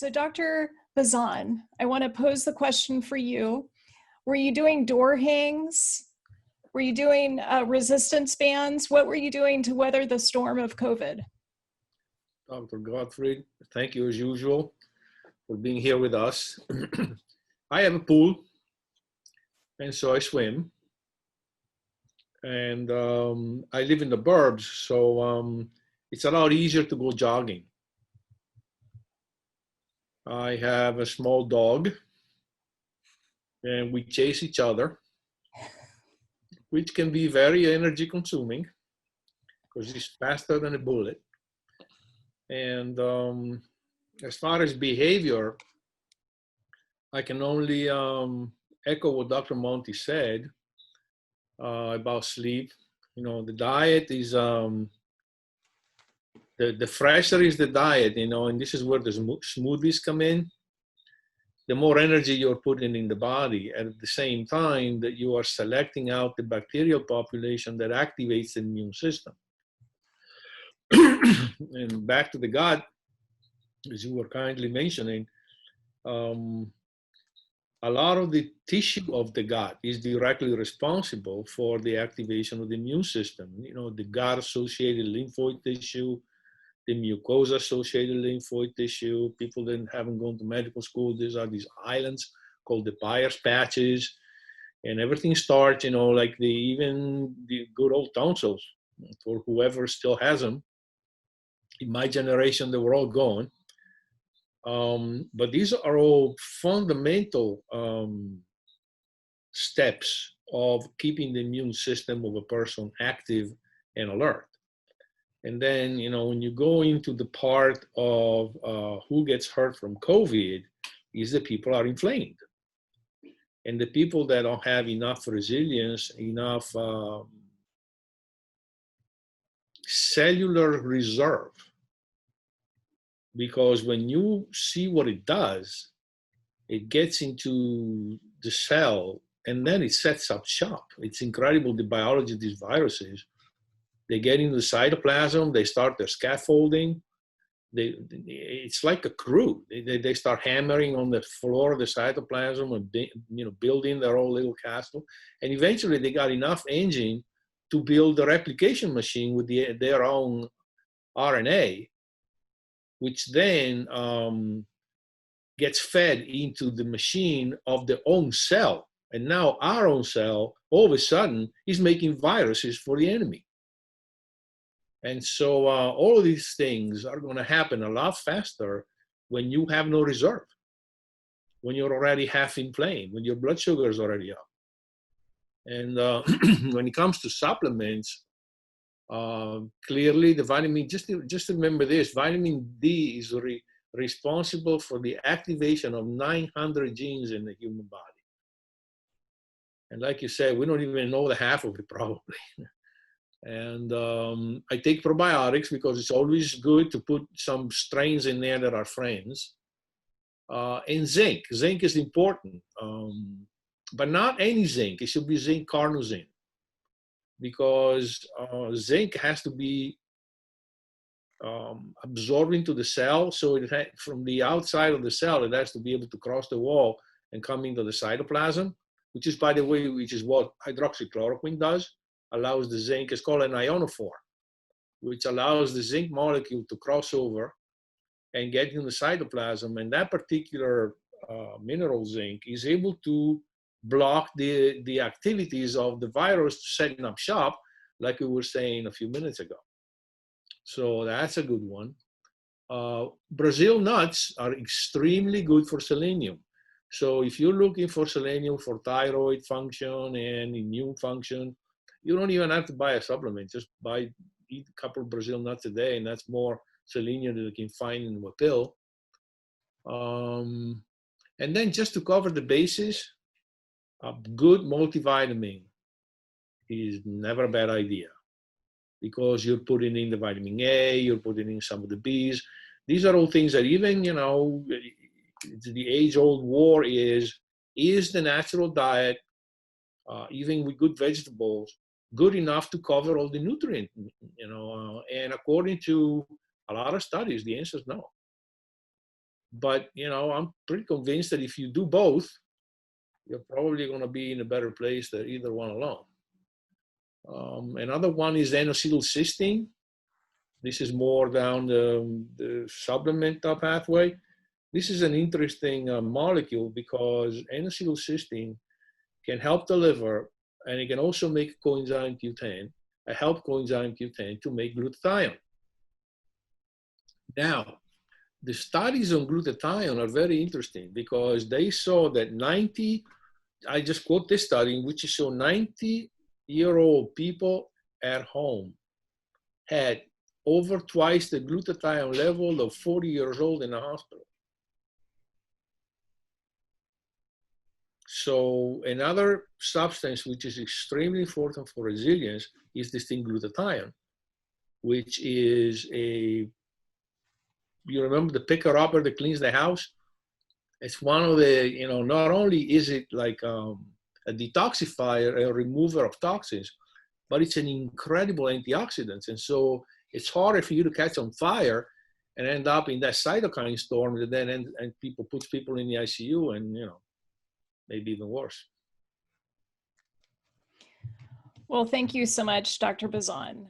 So Dr. Bazzan, I want to pose the question for you. Were you doing door hangs? Were you doing resistance bands? What were you doing to weather the storm of COVID? Dr. Gottfried, thank you as usual for being here with us. I have a pool, and so I swim. And I live in the burbs, so it's a lot easier to go jogging. I have a small dog, and we chase each other, which can be very energy consuming because he's faster than a bullet. And as far as behavior, I can only echo what Dr. Monti said about sleep. You know, the diet is, the fresher is the diet, you know, and this is where the smoothies come in. The more energy you're putting in the body, at the same time that you are selecting out the bacterial population that activates the immune system. And back to the gut, as you were kindly mentioning, a lot of the tissue of the gut is directly responsible for the activation of the immune system. You know, the gut-associated lymphoid tissue, the mucosa-associated lymphoid tissue. People that haven't gone to medical school, these are these islands called the Peyer's patches, and everything starts, you know, like even the good old tonsils, for whoever still has them. In my generation, they were all gone. But these are all fundamental steps of keeping the immune system of a person active and alert. And then, you know, when you go into the part of who gets hurt from COVID, is the people are inflamed. And the people that don't have enough resilience, enough cellular reserve. Because when you see what it does, it gets into the cell and then it sets up shop. It's incredible, the biology of these viruses. They get into the cytoplasm, they start their scaffolding. It's like a crew. They start hammering on the floor of the cytoplasm and, you know, building their own little castle. And eventually they got enough engine to build the replication machine with their own RNA, which then gets fed into the machine of their own cell. And now our own cell, all of a sudden, is making viruses for the enemy. And so all of these things are going to happen a lot faster when you have no reserve, when you're already half inflamed, when your blood sugar is already up. And when it comes to supplements, clearly the vitamin, just remember this, vitamin D is responsible for the activation of 900 genes in the human body. And like you said, we don't even know the half of it probably. And I take probiotics because it's always good to put some strains in there that are friends. And zinc. Zinc is important, but not any zinc. It should be zinc carnosine, because zinc has to be absorbed into the cell. So from the outside of the cell, it has to be able to cross the wall and come into the cytoplasm, which is, by the way, which is what hydroxychloroquine does. Allows the zinc, it's called an ionophore, which allows the zinc molecule to cross over and get in the cytoplasm. And that particular mineral zinc is able to block the activities of the virus setting up shop, like we were saying a few minutes ago. So that's a good one. Brazil nuts are extremely good for selenium. So if you're looking for selenium for thyroid function and immune function, you don't even have to buy a supplement. Just eat a couple of Brazil nuts a day, and that's more selenium that you can find in a pill. And then just to cover the bases, a good multivitamin is never a bad idea, because you're putting in the vitamin A, you're putting in some of the Bs. These are all things that even, you know, the age-old war is the natural diet, even with good vegetables, good enough to cover all the nutrients, you know, and according to a lot of studies, the answer is no. But, you know, I'm pretty convinced that if you do both, you're probably going to be in a better place than either one alone. Another one is N-acetylcysteine. This is more down the supplement pathway. This is an interesting molecule because N-acetylcysteine can help the liver, and it can also make coenzyme Q10, help coenzyme Q10 to make glutathione. Now, the studies on glutathione are very interesting because they saw that I just quote this study in which it showed 90-year-old people at home had over twice the glutathione level of 40 years old in the hospital. So another substance which is extremely important for resilience is this thing glutathione, which is you remember the picker-upper that cleans the house? It's one of the, you know, not only is it like a detoxifier, a remover of toxins, but it's an incredible antioxidant. And so it's harder for you to catch on fire and end up in that cytokine storm that then puts people in the ICU and, you know, maybe even worse. Well, thank you so much, Dr. Bazzan.